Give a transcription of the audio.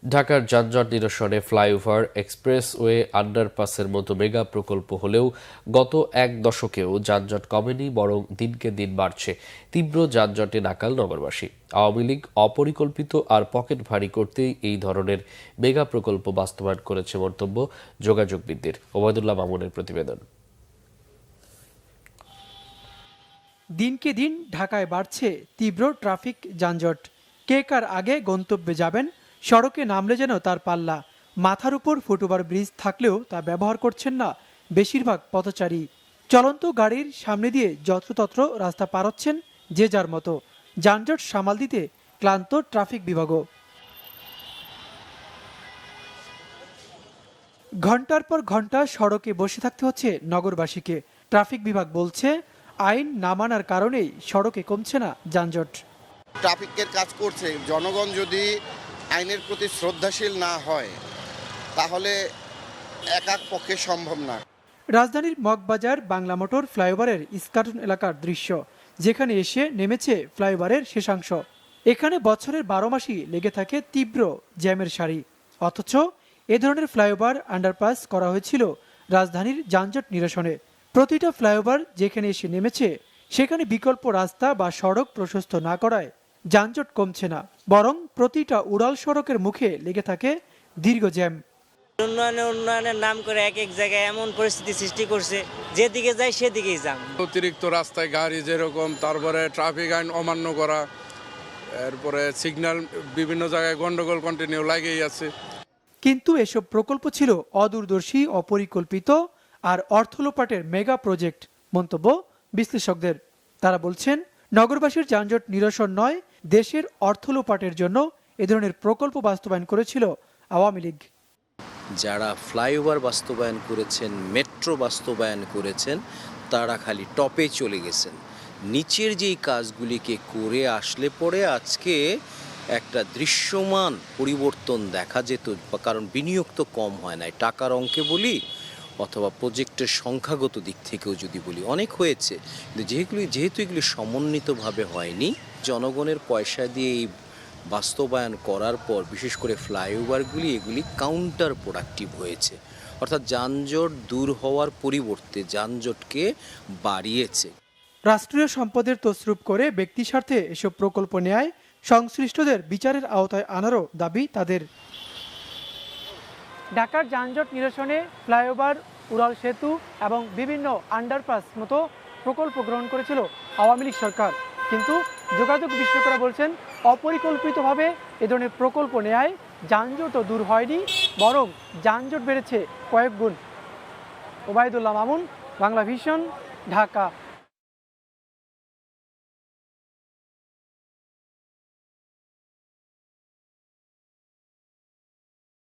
ঢাকার যানজট নিরসনে ফ্লাইওভার, এক্সপ্রেসওয়ে, আন্ডারপাসের মতো মেগা প্রকল্প হলেও গত এক দশকেও যানজট কমেনি, বরং দিনকে দিন বাড়ছে। তীব্র যানজটে নাকাল নগরবাসী। আওয়ামী লীগ অপরিকল্পিত আর পকেট ভারী করতেই এই ধরনের মেগা প্রকল্প বাস্তবায়ন করেছে মন্তব্য যোগাযোগবিদদের। ওবায়দুল্লাহ মামুনের প্রতিবেদন। দিনকে দিন ঢাকায় বাড়ছে তীব্র ট্রাফিক যানজট। কে কার আগে গন্তব্যে যাবেন, সড়কে নামলে যেন তার পাল্লা। মাথার উপর ফুটওভার ব্রিজ থাকলেও তা ব্যবহার করছেন না বেশিরভাগ পথচারী। চলন্ত গাড়ির সামনে দিয়ে যত্রতত্র রাস্তা পার হচ্ছেন যে যার মতো। যানজট সামাল দিতে ক্লান্ত ট্রাফিক বিভাগও। ঘন্টার পর ঘন্টা সড়কে বসে থাকতে হচ্ছে নগরবাসীকে। ট্রাফিক বিভাগ বলছে, আইন না মানার কারণেই সড়কে কমছে না যানজট। ট্রাফিকের কাজ করছে, জনগণ যদি আইনের প্রতি শ্রদ্ধাশীল না হয় তাহলে একার পক্ষে সম্ভব না। রাজধানীর মগবাজার বাংলা মোটর ফ্লাইওভারের ইস্কাটন এলাকার দৃশ্য, যেখানে এসে নেমেছে ফ্লাইওভারের শেষাংশ। এখানে বছরের 12 মাসই লেগে থাকে তীব্র জ্যামের সারি। অথচ এ ধরনের ফ্লাইওভার, আন্ডারপাস করা হয়েছিল রাজধানীর যানজট নিরসনে। প্রতিটা ফ্লাইওভার যেখানে এসে নেমেছে সেখানে বিকল্প রাস্তা বা সড়ক প্রশস্ত না করায় যানজট কমছে না, বরং প্রতিটা উড়াল সড়কের মুখে লেগে থাকে দীর্ঘ জ্যাম। উন্নয়নের নাম করে এক এক জায়গায় এমন পরিস্থিতি সৃষ্টি করছে, যেদিকে যায় সেদিকেই যান। অতিরিক্ত রাস্তায় গাড়ি যেরকম, তারপরে ট্রাফিক আইন অমান্য করা, এরপরে সিগন্যাল বিভিন্ন জায়গায় গন্ডগোল কন্টিনিউ লাগেই আছে। কিন্তু এসব প্রকল্প ছিল অদূরদর্শী, অপরিকল্পিত আর অর্থলোপাটের মেগা প্রজেক্ট, মন্তব্য বিশ্লেষকদের। তারা বলছেন, নগরবাসীর যানজট নিরসন নয়, দেশের অর্থলোপাটের জন্য এ ধরনের প্রকল্প বাস্তবায়ন করেছিল আওয়ামী লীগ। যারা ফ্লাইওভার বাস্তবায়ন করেছেন, মেট্রো বাস্তবায়ন করেছেন, তারা খালি টপে চলে গেছেন। নিচের যেই কাজগুলিকে করে আসলে পরে আজকে একটা দৃশ্যমান পরিবর্তন দেখা যেত, কারণ বিনিয়োগ তো কম হয় না। টাকার অঙ্কে বলি অথবা প্রজেক্টের সংখ্যাগত দিক থেকেও যদি বলি, অনেক হয়েছে, কিন্তু যেহেতু এগুলি সমন্বিতভাবে হয়নি, জনগণের পয়সা দিয়ে এই বাস্তবায়ন করার পর বিশেষ করে ফ্লাইওভারগুলি এগুলি কাউন্টার প্রোডাক্টিভ হয়েছে, অর্থাৎ যানজট দূর হওয়ার পরিবর্তে যানজটকে বাড়িয়েছে। রাষ্ট্রীয় সম্পদের তছরূপ করে ব্যক্তি স্বার্থে এসব প্রকল্প নেয় সংশ্লিষ্টদের বিচারের আওতায় আনারও দাবি তাদের। ঢাকার যানজট নিরসনে ফ্লাইওভার, উড়াল সেতু এবং বিভিন্ন আন্ডারপাস মতো প্রকল্প গ্রহণ করেছিল আওয়ামী লীগ সরকার। কিন্তু যোগাযোগ বিশ্লেষকরা বলছেন, অপরিকল্পিতভাবে এ ধরনের প্রকল্প নেয় যানজটও দূর হয়নি, বরং যানজট বেড়েছে কয়েক গুণ। ওবায়দুল্লাহ মামুন, বাংলা ভিশন, ঢাকা।